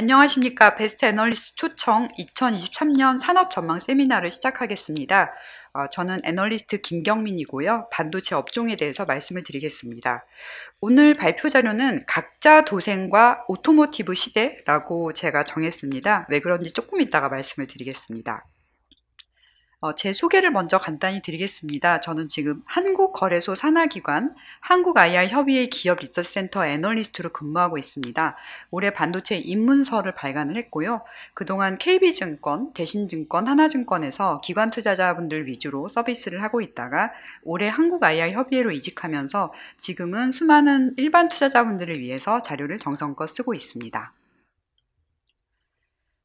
안녕하십니까. 베스트 애널리스트 초청 2023년 산업 전망 세미나를 시작하겠습니다. 저는 애널리스트 김경민이고요. 반도체 업종에 대해서 말씀을 드리겠습니다. 오늘 발표 자료는 각자 도생과 오토모티브 시대라고 제가 정했습니다. 왜 그런지 조금 이따가 말씀을 드리겠습니다. 제 소개를 먼저 간단히 드리겠습니다. 저는 지금 한국거래소 산하기관 한국 IR 협의회 기업 리서치센터 애널리스트로 근무하고 있습니다. 올해 반도체 입문서를 발간을 했고요. 그동안 KB증권, 대신증권, 하나증권에서 기관 투자자분들 위주로 서비스를 하고 있다가 올해 한국 IR 협의회로 이직하면서 지금은 수많은 일반 투자자분들을 위해서 자료를 정성껏 쓰고 있습니다.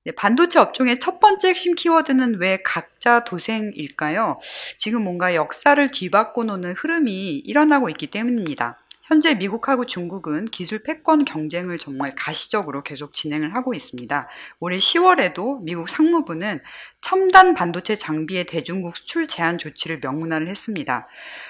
네, 반도체 업종의 첫 번째 핵심 키워드는 왜 각자 도생일까요? 지금 뭔가 역사를 뒤바꿔 놓는 흐름이 일어나고 있기 때문입니다. 현재 미국하고 중국은 기술 패권 경쟁을 정말 가시적으로 계속 진행을 하고 있습니다. 올해 10월에도 미국 상무부는 첨단 반도체 장비의 대중국 수출 제한 조치를 명문화를 했습니다.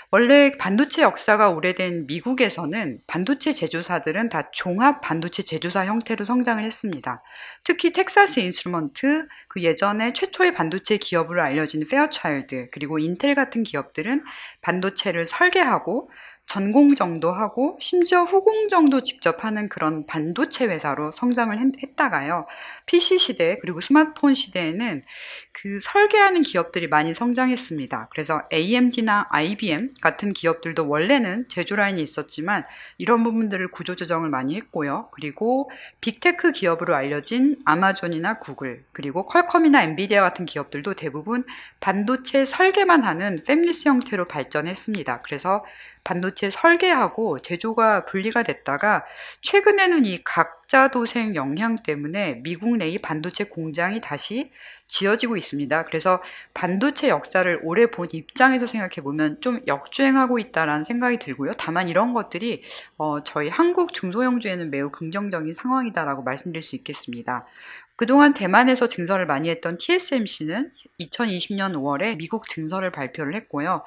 원래 반도체 역사가 오래된 미국에서는 반도체 제조사들은 다 종합 반도체 제조사 형태로 성장을 했습니다. 특히 텍사스 인스트루먼트, 그 예전에 최초의 반도체 기업으로 알려진 페어차일드, 그리고 인텔 같은 기업들은 반도체를 설계하고 전공정도 하고 심지어 후공정도 직접 하는 그런 반도체 회사로 성장을 했다가요. PC 시대 그리고 스마트폰 시대에는 그 설계하는 기업들이 많이 성장했습니다. 그래서 AMD나 IBM 같은 기업들도 원래는 제조 라인이 있었지만 이런 부분들을 구조조정을 많이 했고요. 그리고 빅테크 기업으로 알려진 아마존이나 구글, 그리고 퀄컴이나 엔비디아 같은 기업들도 대부분 반도체 설계만 하는 패밀리스 형태로 발전했습니다. 그래서 반도체 설계하고 제조가 분리가 됐다가 최근에는 이 각자 도생 영향 때문에 미국 내의 반도체 공장이 다시 지어지고 있습니다. 그래서 반도체 역사를 오래 본 입장에서 생각해 보면 좀 역주행하고 있다라는 생각이 들고요. 다만 이런 것들이 저희 한국 중소형주에는 매우 긍정적인 상황이다라고 말씀드릴 수 있겠습니다. 그동안 대만에서 증설을 많이 했던 TSMC는 2020년 5월에 미국 증설을 발표를 했고요.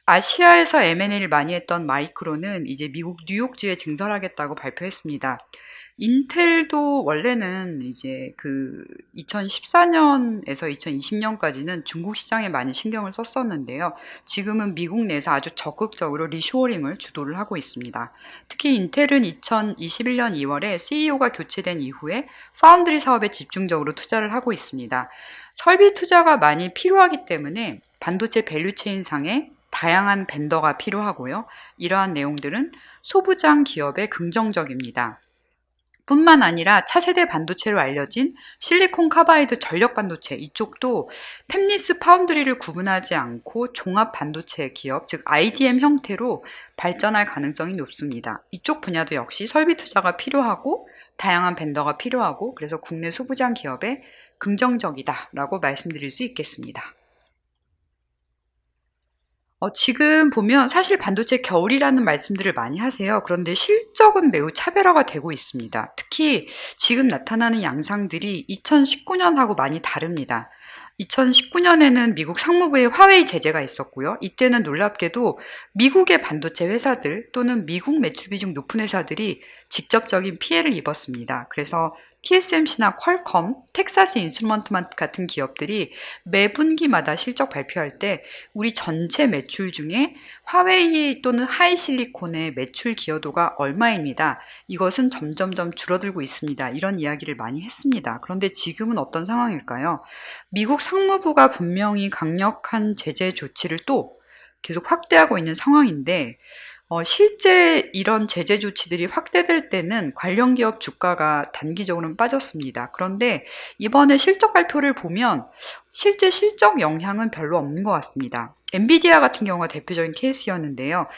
아시아에서 M&A를 많이 했던 마이크론은 이제 미국 뉴욕주에 증설하겠다고 발표했습니다. 인텔도 원래는 이제 그 2014년에서 2020년까지는 중국 시장에 많이 신경을 썼었는데요. 지금은 미국 내에서 아주 적극적으로 리쇼어링을 주도를 하고 있습니다. 특히 인텔은 2021년 2월에 CEO가 교체된 이후에 파운드리 사업에 집중적으로 투자를 하고 있습니다. 설비 투자가 많이 필요하기 때문에 반도체 밸류체인 상에 다양한 벤더가 필요하고요. 이러한 내용들은 소부장 기업에 긍정적입니다. 뿐만 아니라 차세대 반도체로 알려진 실리콘 카바이드 전력 반도체 이쪽도 팹리스 파운드리를 구분하지 않고 종합 반도체 기업, 즉 IDM 형태로 발전할 가능성이 높습니다. 이쪽 분야도 역시 설비 투자가 필요하고 다양한 벤더가 필요하고 그래서 국내 소부장 기업에 긍정적이다라고 말씀드릴 수 있겠습니다. 지금 보면 사실 반도체 겨울이라는 말씀들을 많이 하세요. 그런데 실적은 매우 차별화가 되고 있습니다. 특히 지금 나타나는 양상들이 2019년하고 많이 다릅니다. 2019년에는 미국 상무부의 화웨이 제재가 있었고요. 이때는 놀랍게도 미국의 반도체 회사들 또는 미국 매출 비중 높은 회사들이 직접적인 피해를 입었습니다. 그래서 TSMC나 퀄컴, 텍사스 인스트루먼트 같은 기업들이 매 분기마다 실적 발표할 때 우리 전체 매출 중에 화웨이 또는 하이실리콘의 매출 기여도가 얼마입니다. 이것은 점점점 줄어들고 있습니다. 이런 이야기를 많이 했습니다. 그런데 지금은 어떤 상황일까요? 미국 상무부가 분명히 강력한 제재 조치를 또 계속 확대하고 있는 상황인데 실제 이런 제재 조치들이 확대될 때는 관련 기업 주가가 단기적으로는 빠졌습니다. 그런데 이번에 실적 발표를 보면 실제 실적 영향은 별로 없는 것 같습니다. 엔비디아 같은 경우가 대표적인 케이스였는데요.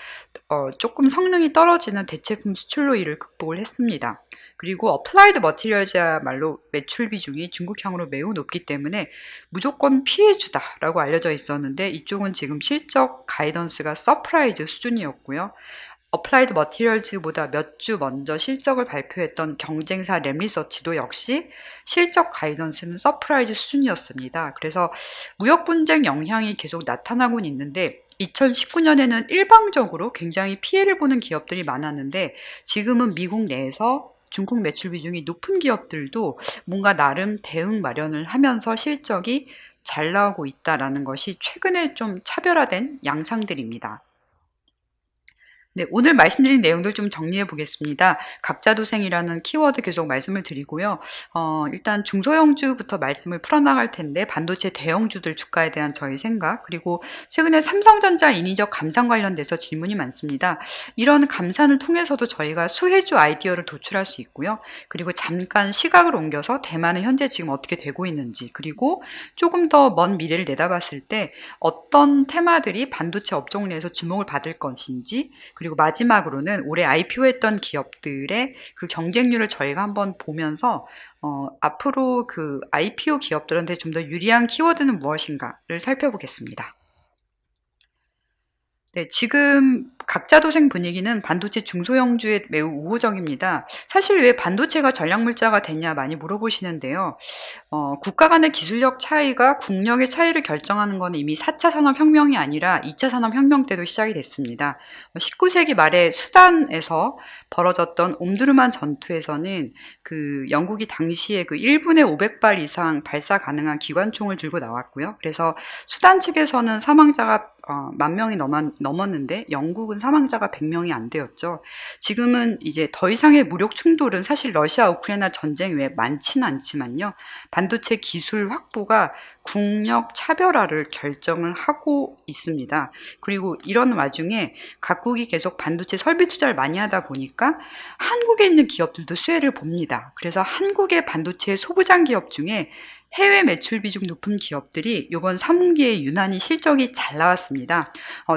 조금 성능이 떨어지는 대체품 수출로 이를 극복을 했습니다. 그리고 어플라이드 머티리얼즈야말로 매출 비중이 중국향으로 매우 높기 때문에 무조건 피해주다라고 알려져 있었는데 이쪽은 지금 실적 가이던스가 서프라이즈 수준이었고요. 어플라이드 머티리얼즈보다 몇 주 먼저 실적을 발표했던 경쟁사 램리서치도 역시 실적 가이던스는 서프라이즈 수준이었습니다. 그래서 무역 분쟁 영향이 계속 나타나곤 있는데 2019년에는 일방적으로 굉장히 피해를 보는 기업들이 많았는데 지금은 미국 내에서 중국 매출 비중이 높은 기업들도 뭔가 나름 대응 마련을 하면서 실적이 잘 나오고 있다라는 것이 최근에 좀 차별화된 양상들입니다. 네, 오늘 말씀드린 내용들 좀 정리해 보겠습니다. 각자도생이라는 키워드 계속 말씀을 드리고요. 일단 중소형주부터 말씀을 풀어나갈 텐데, 반도체 대형주들 주가에 대한 저희 생각, 그리고 최근에 삼성전자 인위적 감산 관련돼서 질문이 많습니다. 이런 감산을 통해서도 저희가 수혜주 아이디어를 도출할 수 있고요. 그리고 잠깐 시각을 옮겨서 대만은 현재 지금 어떻게 되고 있는지, 그리고 조금 더 먼 미래를 내다봤을 때 어떤 테마들이 반도체 업종 내에서 주목을 받을 것인지, 그리고 마지막으로는 올해 IPO했던 기업들의 그 경쟁률을 저희가 한번 보면서 앞으로 그 IPO 기업들한테 좀 더 유리한 키워드는 무엇인가를 살펴보겠습니다. 네, 지금 각자도생 분위기는 반도체 중소형주에 매우 우호적입니다. 사실 왜 반도체가 전략물자가 됐냐 많이 물어보시는데요. 국가 간의 기술력 차이가 국력의 차이를 결정하는 건 이미 4차 산업혁명이 아니라 2차 산업혁명 때도 시작이 됐습니다. 19세기 말에 수단에서 벌어졌던 옴두르만 전투에서는 그 영국이 당시에 그 1분에 500발 이상 발사 가능한 기관총을 들고 나왔고요. 그래서 수단 측에서는 사망자가 10,000명이 넘었는데 영국은 사망자가 100명이 안 되었죠. 지금은 이제 더 이상의 무력 충돌은 사실 러시아 우크라이나 전쟁 외에 많지는 않지만요. 반도체 기술 확보가 국력 차별화를 결정을 하고 있습니다. 그리고 이런 와중에 각국이 계속 반도체 설비 투자를 많이 하다 보니까 한국에 있는 기업들도 수혜를 봅니다. 그래서 한국의 반도체 소부장 기업 중에 해외 매출 비중 높은 기업들이 이번 3분기에 유난히 실적이 잘 나왔습니다.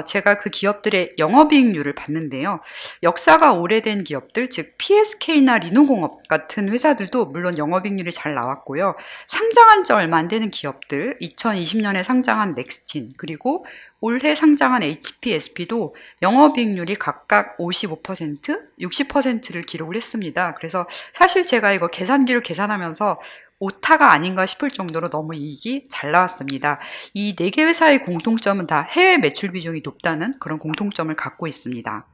제가 그 기업들의 영업이익률을 봤는데요. 역사가 오래된 기업들, 즉 PSK나 리노공업 같은 회사들도 물론 영업이익률이 잘 나왔고요. 상장한 지 얼마 안 되는 기업들, 2020년에 상장한 넥스틴, 그리고 올해 상장한 HPSP도 영업이익률이 각각 55%, 60%를 기록을 했습니다. 그래서 사실 제가 이거 계산기로 계산하면서 오타가 아닌가 싶을 정도로 너무 이익이 잘 나왔습니다. 이 4개 회사의 공통점은 다 해외 매출 비중이 높다는 그런 공통점을 갖고 있습니다.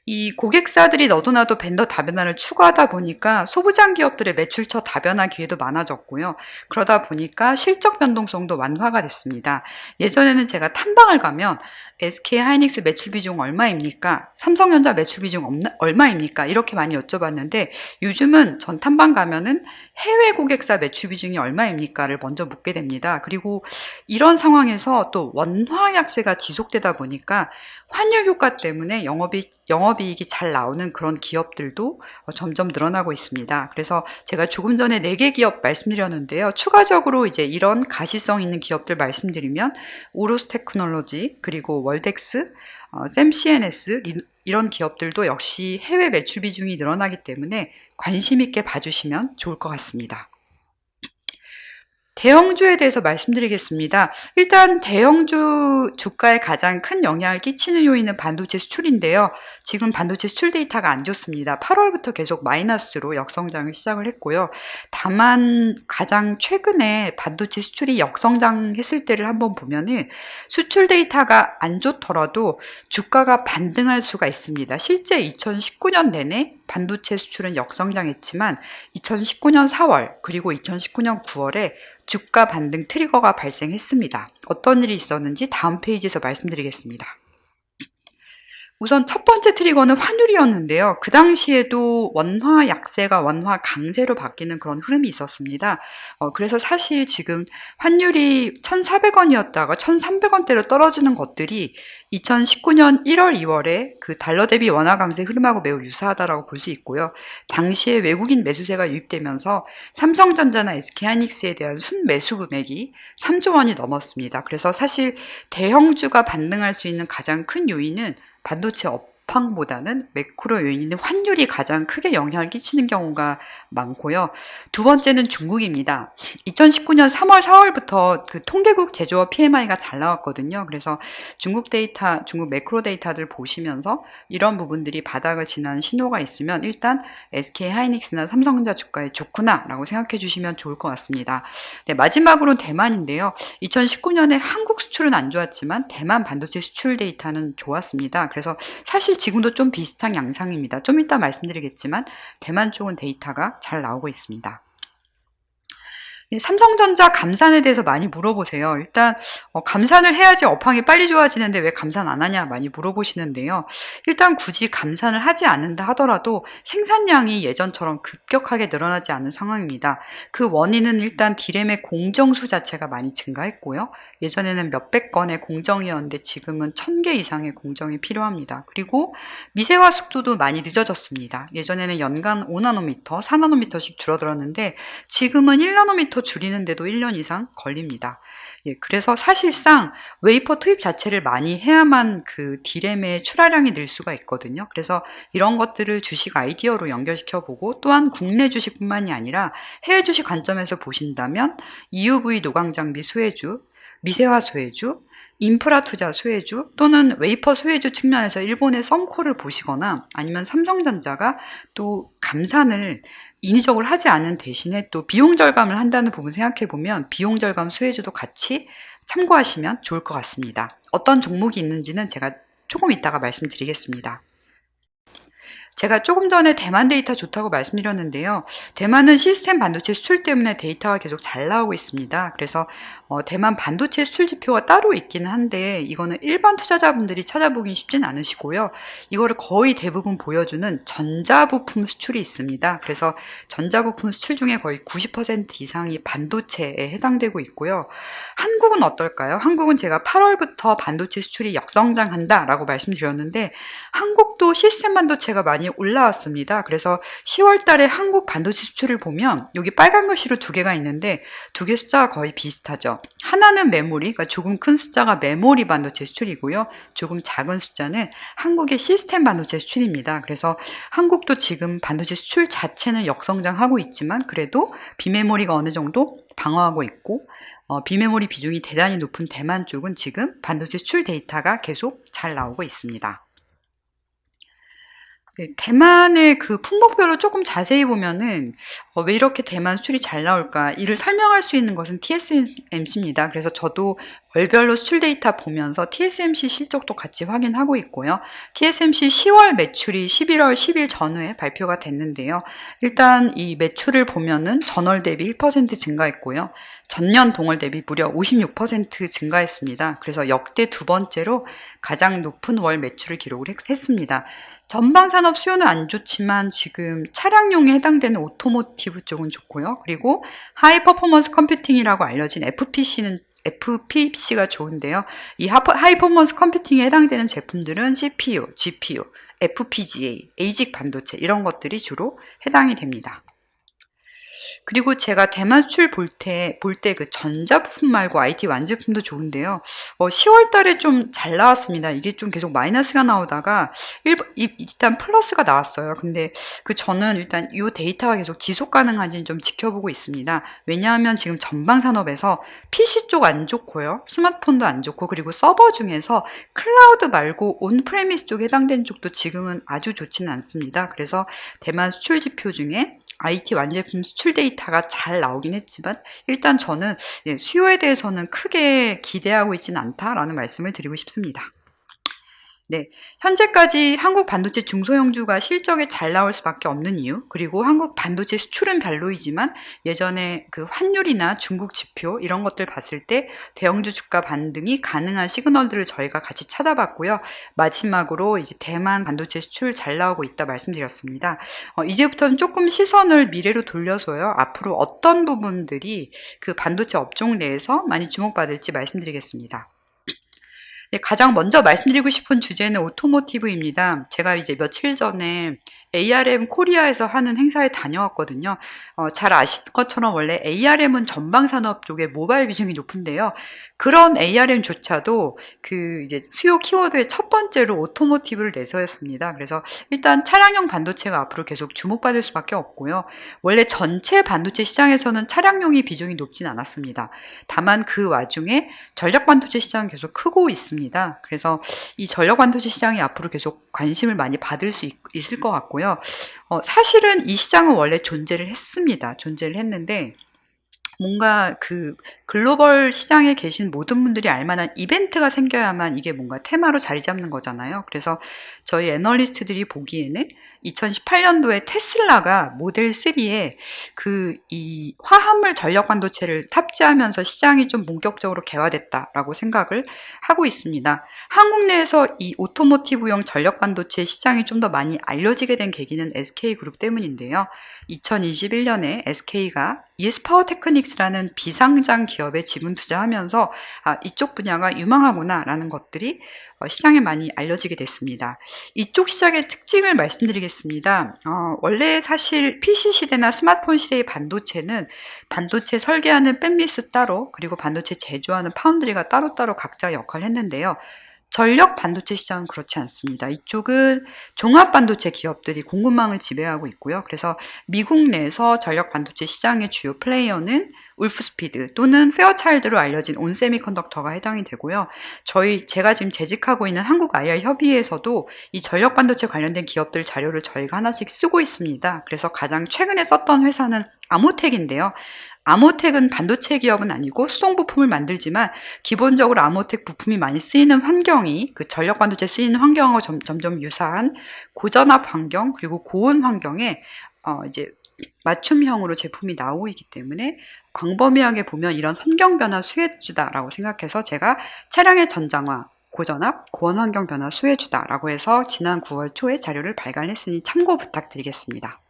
이 고객사들이 너도나도 벤더 다변화를 추구하다 보니까 소부장 기업들의 매출처 다변화 기회도 많아졌고요. 그러다 보니까 실적 변동성도 완화가 됐습니다. 예전에는 제가 탐방을 가면 SK 하이닉스 매출 비중 얼마입니까? 삼성전자 매출 비중 얼마입니까? 이렇게 많이 여쭤봤는데 요즘은 전 탐방 가면은 해외 고객사 매출 비중이 얼마입니까를 먼저 묻게 됩니다. 그리고 이런 상황에서 또 원화 약세가 지속되다 보니까 환율 효과 때문에 영업이익이 잘 나오는 그런 기업들도 점점 늘어나고 있습니다. 그래서 제가 조금 전에 4개 기업 말씀드렸는데요. 추가적으로 이제 이런 가시성 있는 기업들 말씀드리면 오로스 테크놀로지, 그리고 월덱스, 샘 CNS 이런 기업들도 역시 해외 매출 비중이 늘어나기 때문에 관심 있게 봐주시면 좋을 것 같습니다. 대형주에 대해서 말씀드리겠습니다. 일단 대형주 주가에 가장 큰 영향을 끼치는 요인은 반도체 수출인데요. 지금 반도체 수출 데이터가 안 좋습니다. 8월부터 계속 마이너스로 역성장을 시작을 했고요. 다만 가장 최근에 반도체 수출이 역성장했을 때를 한번 보면은 수출 데이터가 안 좋더라도 주가가 반등할 수가 있습니다. 실제 2019년 내내 반도체 수출은 역성장했지만 2019년 4월 그리고 2019년 9월에 주가 반등 트리거가 발생했습니다. 어떤 일이 있었는지 다음 페이지에서 말씀드리겠습니다. 우선 첫 번째 트리거는 환율이었는데요. 그 당시에도 원화 약세가 원화 강세로 바뀌는 그런 흐름이 있었습니다. 그래서 사실 지금 환율이 1,400원이었다가 1,300원대로 떨어지는 것들이 2019년 1월, 2월에 그 달러 대비 원화 강세 흐름하고 매우 유사하다라고 볼 수 있고요. 당시에 외국인 매수세가 유입되면서 삼성전자나 SK하이닉스에 대한 순매수 금액이 3조 원이 넘었습니다. 그래서 사실 대형주가 반등할 수 있는 가장 큰 요인은 반도체 업황보다는 매크로 요인인 환율이 가장 크게 영향을 끼치는 경우가 많고요. 두 번째는 중국입니다. 2019년 3월, 4월부터 그 통계국 제조업 PMI가 잘 나왔거든요. 그래서 중국 데이터, 중국 매크로 데이터들 보시면서 이런 부분들이 바닥을 지난 신호가 있으면 일단 SK 하이닉스나 삼성전자 주가에 좋구나라고 생각해 주시면 좋을 것 같습니다. 네, 마지막으로는 대만인데요. 2019년에 한국 수출은 안 좋았지만 대만 반도체 수출 데이터는 좋았습니다. 그래서 사실 사실 지금도 좀 비슷한 양상입니다. 좀 이따 말씀드리겠지만 대만 쪽은 데이터가 잘 나오고 있습니다. 삼성전자 감산에 대해서 많이 물어보세요. 일단 감산을 해야지 업황이 빨리 좋아지는데 왜 감산 안 하냐 많이 물어보시는데요. 일단 굳이 감산을 하지 않는다 하더라도 생산량이 예전처럼 급격하게 늘어나지 않은 상황입니다. 그 원인은 일단 디램의 공정수 자체가 많이 증가했고요. 예전에는 몇백 건의 공정이었는데 지금은 1000개 이상의 공정이 필요합니다. 그리고 미세화 속도도 많이 늦어졌습니다. 예전에는 연간 5나노미터, 4나노미터씩 줄어들었는데 지금은 1나노미터 줄이는데도 1년 이상 걸립니다. 그래서 사실상 웨이퍼 투입 자체를 많이 해야만 그 디램의 출하량이 늘 수가 있거든요. 그래서 이런 것들을 주식 아이디어로 연결시켜보고 또한 국내 주식뿐만이 아니라 해외 주식 관점에서 보신다면 EUV 노광장비 수혜주, 미세화 수혜주, 인프라 투자 수혜주 또는 웨이퍼 수혜주 측면에서 일본의 썸코를 보시거나 아니면 삼성전자가 또 감산을 인위적으로 하지 않은 대신에 또 비용 절감을 한다는 부분 생각해 보면 비용 절감 수혜주도 같이 참고하시면 좋을 것 같습니다. 어떤 종목이 있는지는 제가 조금 이따가 말씀드리겠습니다. 제가 조금 전에 대만 데이터 좋다고 말씀드렸는데요. 대만은 시스템 반도체 수출 때문에 데이터가 계속 잘 나오고 있습니다. 그래서 대만 반도체 수출 지표가 따로 있기는 한데 이거는 일반 투자자분들이 찾아보기 쉽진 않으시고요. 이거를 거의 대부분 보여주는 전자부품 수출이 있습니다. 그래서 전자부품 수출 중에 거의 90% 이상이 반도체에 해당되고 있고요. 한국은 어떨까요? 한국은 제가 8월부터 반도체 수출이 역성장한다라고 말씀드렸는데 한국도 시스템 반도체가 많이 올라왔습니다. 그래서 10월 달에 한국 반도체 수출을 보면 여기 빨간 글씨로 두 개가 있는데 두 개 숫자가 거의 비슷하죠. 하나는 메모리, 그러니까 조금 큰 숫자가 메모리 반도체 수출이고요. 조금 작은 숫자는 한국의 시스템 반도체 수출입니다. 그래서 한국도 지금 반도체 수출 자체는 역성장하고 있지만 그래도 비메모리가 어느 정도 방어하고 있고 비메모리 비중이 대단히 높은 대만 쪽은 지금 반도체 수출 데이터가 계속 잘 나오고 있습니다. 대만의 그 품목별로 조금 자세히 보면은 왜 이렇게 대만 수출이 잘 나올까 이를 설명할 수 있는 것은 TSMC입니다. 그래서 저도 월별로 수출 데이터 보면서 TSMC 실적도 같이 확인하고 있고요. TSMC 10월 매출이 11월 10일 전후에 발표가 됐는데요. 일단 이 매출을 보면은 전월 대비 1% 증가했고요. 전년 동월 대비 무려 56% 증가했습니다. 그래서 역대 두 번째로 가장 높은 월 매출을 기록을 했습니다. 전방 산업 수요는 안 좋지만 지금 차량용에 해당되는 오토모티브 쪽은 좋고요. 그리고 하이 퍼포먼스 컴퓨팅이라고 알려진 FPC가 좋은데요. 이 하이 퍼포먼스 컴퓨팅에 해당되는 제품들은 CPU, GPU, FPGA, ASIC 반도체 이런 것들이 주로 해당이 됩니다. 그리고 제가 대만 수출 볼 때 그 전자부품 말고 IT 완제품도 좋은데요. 10월 달에 좀 잘 나왔습니다. 이게 좀 계속 마이너스가 나오다가 일단 플러스가 나왔어요. 근데 저는 일단 이 데이터가 계속 지속 가능한지는 좀 지켜보고 있습니다. 왜냐하면 지금 전방 산업에서 PC 쪽 안 좋고요. 스마트폰도 안 좋고 그리고 서버 중에서 클라우드 말고 온프레미스 쪽에 해당되는 쪽도 지금은 아주 좋지는 않습니다. 그래서 대만 수출 지표 중에 IT 완제품 수출 데이터가 잘 나오긴 했지만 일단 저는 수요에 대해서는 크게 기대하고 있지는 않다라는 말씀을 드리고 싶습니다. 네, 현재까지 한국 반도체 중소형주가 실적이 잘 나올 수밖에 없는 이유, 그리고 한국 반도체 수출은 별로이지만 예전에 그 환율이나 중국 지표 이런 것들 봤을 때 대형주 주가 반등이 가능한 시그널들을 저희가 같이 찾아봤고요. 마지막으로 이제 대만 반도체 수출 잘 나오고 있다 말씀드렸습니다. 이제부터는 조금 시선을 미래로 돌려서요. 앞으로 어떤 부분들이 그 반도체 업종 내에서 많이 주목받을지 말씀드리겠습니다. 네, 가장 먼저 말씀드리고 싶은 주제는 오토모티브입니다. 제가 이제 며칠 전에 ARM 코리아에서 하는 행사에 다녀왔거든요. 잘 아실 것처럼 원래 ARM은 전방산업 쪽에 모바일 비중이 높은데요. 그런 ARM조차도 그 이제 수요 키워드의 첫 번째로 오토모티브를 내세웠습니다. 그래서 일단 차량용 반도체가 앞으로 계속 주목받을 수밖에 없고요. 원래 전체 반도체 시장에서는 차량용이 비중이 높진 않았습니다. 다만 그 와중에 전력 반도체 시장은 계속 크고 있습니다. 그래서 이 전력 반도체 시장이 앞으로 계속 관심을 많이 받을 수 있을 것 같고요. 사실은 이 시장은 원래 존재를 했습니다. 존재를 했는데 뭔가 그 글로벌 시장에 계신 모든 분들이 알만한 이벤트가 생겨야만 이게 뭔가 테마로 자리 잡는 거잖아요. 그래서 저희 애널리스트들이 보기에는 2018년도에 테슬라가 모델 3에 이 화합물 전력 반도체를 탑재하면서 시장이 좀 본격적으로 개화됐다라고 생각을 하고 있습니다. 한국 내에서 이 오토모티브용 전력 반도체 시장이 좀 더 많이 알려지게 된 계기는 SK그룹 때문인데요. 2021년에 SK가 ES파워테크닉스라는 비상장 기업에 지분 투자하면서 이쪽 분야가 유망하구나 라는 것들이 시장에 많이 알려지게 됐습니다. 이쪽 시장의 특징을 말씀드리겠습니다. 원래 사실 PC 시대나 스마트폰 시대의 반도체는 반도체 설계하는 팹리스 따로, 그리고 반도체 제조하는 파운드리가 따로따로 각자 역할을 했는데요. 전력 반도체 시장은 그렇지 않습니다. 이쪽은 종합 반도체 기업들이 공급망을 지배하고 있고요. 그래서 미국 내에서 전력 반도체 시장의 주요 플레이어는 울프스피드 또는 페어차일드로 알려진 온세미컨덕터가 해당이 되고요. 제가 지금 재직하고 있는 한국 IR 협의회에서도 이 전력 반도체 관련된 기업들 자료를 저희가 하나씩 쓰고 있습니다. 그래서 가장 최근에 썼던 회사는 아모텍인데요. 아모텍은 반도체 기업은 아니고 수송 부품을 만들지만 기본적으로 아모텍 부품이 많이 쓰이는 환경이 그 전력 반도체 쓰이는 환경하고 점점 유사한 고전압 환경 그리고 고온 환경에 이제 맞춤형으로 제품이 나오고 있기 때문에 광범위하게 보면 이런 환경 변화 수혜주다라고 생각해서 제가 차량의 전장화 고전압, 고온 환경 변화 수혜주다라고 해서 지난 9월 초에 자료를 발간했으니 참고 부탁드리겠습니다.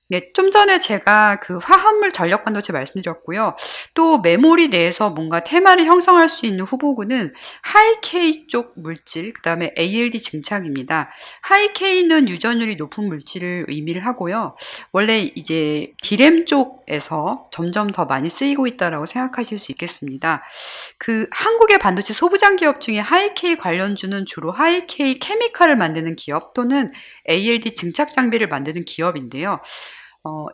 네, 좀 전에 제가 그 화합물 전력 반도체 말씀드렸고요. 또 메모리 내에서 뭔가 테마를 형성할 수 있는 후보군은 하이-K 쪽 물질, 그 다음에 ALD 증착입니다. 하이-K는 유전율이 높은 물질을 의미를 하고요. 원래 이제 D램 쪽에서 점점 더 많이 쓰이고 있다라고 생각하실 수 있겠습니다. 그 한국의 반도체 소부장 기업 중에 하이-K 관련주는 주로 하이-K 케미칼을 만드는 기업 또는 ALD 증착 장비를 만드는 기업인데요.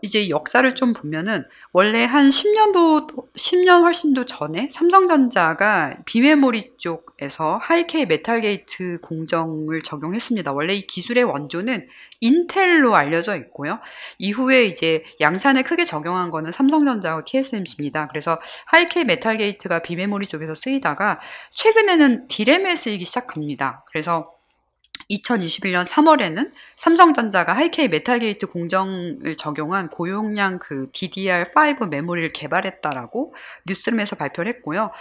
이제 역사를 좀 보면은 원래 한 10년 훨씬 더 전에 삼성전자가 비메모리 쪽에서 하이-K 메탈 게이트 공정을 적용했습니다. 원래 이 기술의 원조는 인텔로 알려져 있고요. 이후에 이제 양산에 크게 적용한 거는 삼성전자와 TSMC입니다. 그래서 하이-K 메탈 게이트가 비메모리 쪽에서 쓰이다가 최근에는 D램에 쓰이기 시작합니다. 그래서 2021년 3월에는 삼성전자가 하이-K 메탈 게이트 공정을 적용한 고용량 그 DDR5 메모리를 개발했다라고 뉴스룸에서 발표를 했고요.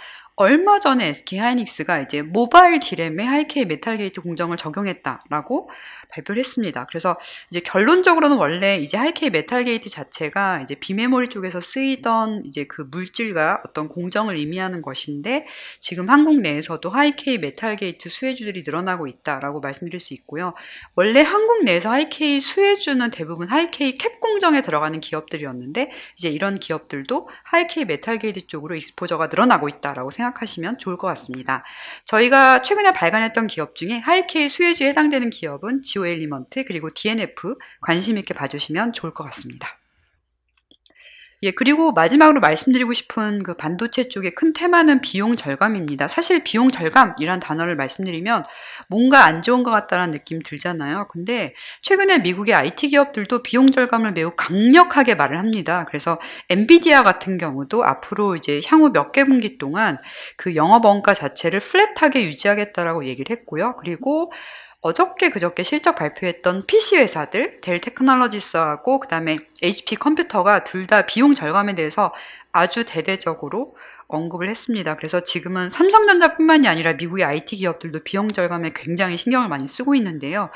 얼마 전에 SK하이닉스가 이제 모바일 D램에 하이-K 메탈 게이트 공정을 적용했다라고 발표를 했습니다. 그래서 이제 결론적으로는 원래 이제 하이-K 메탈 게이트 자체가 이제 비메모리 쪽에서 쓰이던 이제 그 물질과 어떤 공정을 의미하는 것인데 지금 한국 내에서도 하이-K 메탈 게이트 수혜주들이 늘어나고 있다라고 말씀드릴 수 있고요. 원래 한국 내에서 하이-K 수혜주는 대부분 하이-K 캡 공정에 들어가는 기업들이었는데 이제 이런 기업들도 하이-K 메탈 게이트 쪽으로 익스포저가 늘어나고 있다라고 생각하시면 좋을 것 같습니다. 저희가 최근에 발간했던 기업 중에 하이-K 수혜주에 해당되는 기업은 지오 엘리먼트 그리고 DNF 관심 있게 봐주시면 좋을 것 같습니다. 예, 그리고 마지막으로 말씀드리고 싶은 그 반도체 쪽의 큰 테마는 비용 절감입니다. 사실 비용 절감이란 단어를 말씀드리면 뭔가 안 좋은 것 같다는 느낌 들잖아요. 근데 최근에 미국의 IT 기업들도 비용 절감을 매우 강력하게 말을 합니다. 그래서 엔비디아 같은 경우도 앞으로 이제 향후 몇 개 분기 동안 그 영업 원가 자체를 플랫하게 유지하겠다라고 얘기를 했고요. 그리고 그저께 실적 발표했던 PC 회사들, 델 테크놀로지스하고 그다음에 HP 컴퓨터가 둘 다 비용 절감에 대해서 아주 대대적으로 언급을 했습니다. 그래서 지금은 삼성전자뿐만이 아니라 미국의 IT 기업들도 비용 절감에 굉장히 신경을 많이 쓰고 있는데요.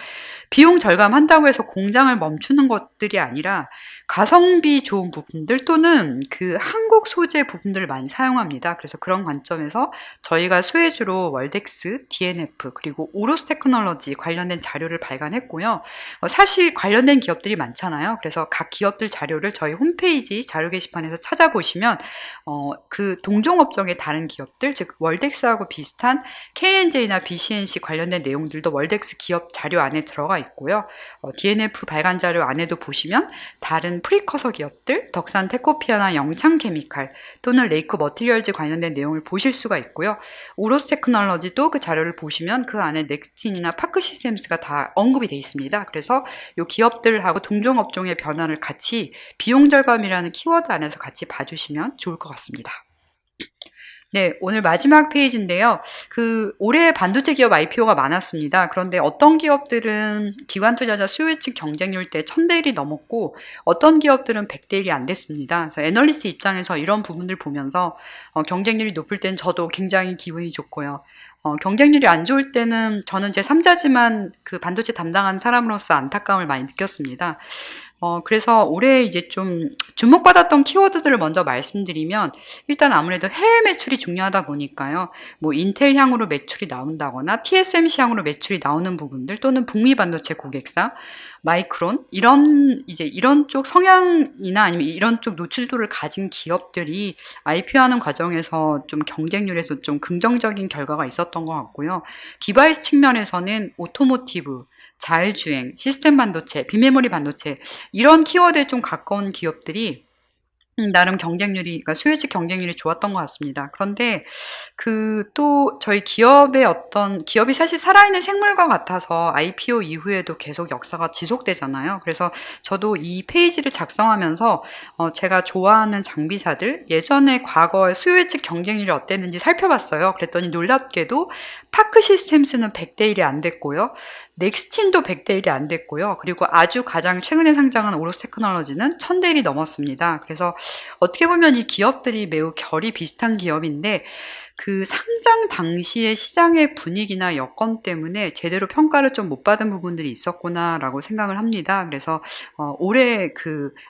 비용 절감한다고 해서 공장을 멈추는 것들이 아니라 가성비 좋은 부품들 또는 그 한국 소재 부품들을 많이 사용합니다. 그래서 그런 관점에서 저희가 수혜주로 월덱스, DNF 그리고 오로스 테크놀로지 관련된 자료를 발간했고요. 사실 관련된 기업들이 많잖아요. 그래서 각 기업들 자료를 저희 홈페이지 자료 게시판에서 찾아보시면 그 동종업종의 다른 기업들, 즉 월덱스하고 비슷한 KNJ나 BCNC 관련된 내용들도 월덱스 기업 자료 안에 들어가 있고요. DNF 발간 자료 안에도 보시면 다른 프리커서 기업들, 덕산 테코피아나 영창케미칼 또는 레이크 머티리얼즈 관련된 내용을 보실 수가 있고요. 오로스 테크놀로지도 그 자료를 보시면 그 안에 넥스틴이나 파크 시스템스가 다 언급이 되어 있습니다. 그래서 이 기업들하고 동종업종의 변화를 같이 비용 절감이라는 키워드 안에서 같이 봐주시면 좋을 것 같습니다. 네, 오늘 마지막 페이지인데요. 올해 반도체 기업 IPO가 많았습니다. 그런데 어떤 기업들은 기관 투자자 수요 예측 경쟁률 때 1000대 1이 넘었고, 어떤 기업들은 100대 1이 안 됐습니다. 그래서 애널리스트 입장에서 이런 부분들 보면서 경쟁률이 높을 땐 저도 굉장히 기분이 좋고요. 경쟁률이 안 좋을 때는 저는 제 3자지만 그 반도체 담당한 사람으로서 안타까움을 많이 느꼈습니다. 그래서 올해 이제 좀 주목받았던 키워드들을 먼저 말씀드리면, 일단 아무래도 해외 매출이 중요하다 보니까요. 뭐 인텔 향으로 매출이 나온다거나 TSMC 향으로 매출이 나오는 부분들, 또는 북미 반도체 고객사, 마이크론, 이런 쪽 성향이나 아니면 이런 쪽 노출도를 가진 기업들이 IPO하는 과정에서 좀 경쟁률에서 좀 긍정적인 결과가 있었던 것 같고요. 디바이스 측면에서는 오토모티브, 자율주행, 시스템 반도체, 비메모리 반도체, 이런 키워드에 좀 가까운 기업들이 나름 그러니까 수요직 경쟁률이 좋았던 것 같습니다. 그런데 또 저희 기업이 사실 살아있는 생물과 같아서 IPO 이후에도 계속 역사가 지속되잖아요. 그래서 저도 이 페이지를 작성하면서 제가 좋아하는 장비사들, 예전에 과거에 수요직 경쟁률이 어땠는지 살펴봤어요. 그랬더니 놀랍게도 파크 시스템스는 100대 1이 안 됐고요. 넥스틴도 100대 1이 안 됐고요. 그리고 아주 가장 최근에 상장한 오로스 테크놀로지는 1000대 1이 넘었습니다. 그래서 어떻게 보면 이 기업들이 매우 결이 비슷한 기업인데, 상장 당시의 시장의 분위기나 여건 때문에 제대로 평가를 좀 못 받은 부분들이 있었구나라고 생각을 합니다. 그래서 올해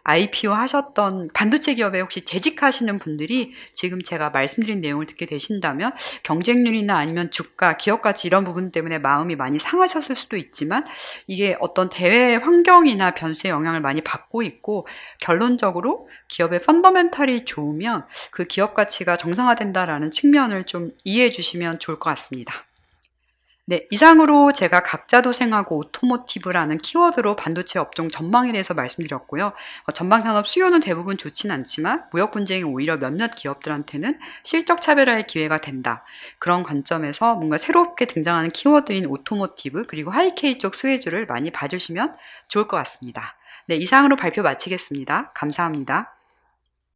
IPO 하셨던 반도체 기업에 혹시 재직하시는 분들이 지금 제가 말씀드린 내용을 듣게 되신다면, 경쟁률이나 아니면 주가, 기업 가치 이런 부분 때문에 마음이 많이 상하셨을 수도 있지만, 이게 어떤 대외 환경이나 변수의 영향을 많이 받고 있고, 결론적으로 기업의 펀더멘탈이 좋으면 그 기업 가치가 정상화된다라는 측면을 좀 이해해 주시면 좋을 것 같습니다. 네, 이상으로 제가 각자 도생하고 오토모티브라는 키워드로 반도체 업종 전망에 대해서 말씀드렸고요. 전방 산업 수요는 대부분 좋지는 않지만 무역 분쟁이 오히려 몇몇 기업들한테는 실적 차별화의 기회가 된다. 그런 관점에서 뭔가 새롭게 등장하는 키워드인 오토모티브, 그리고 하이케이 쪽 수혜주를 많이 봐주시면 좋을 것 같습니다. 네, 이상으로 발표 마치겠습니다. 감사합니다.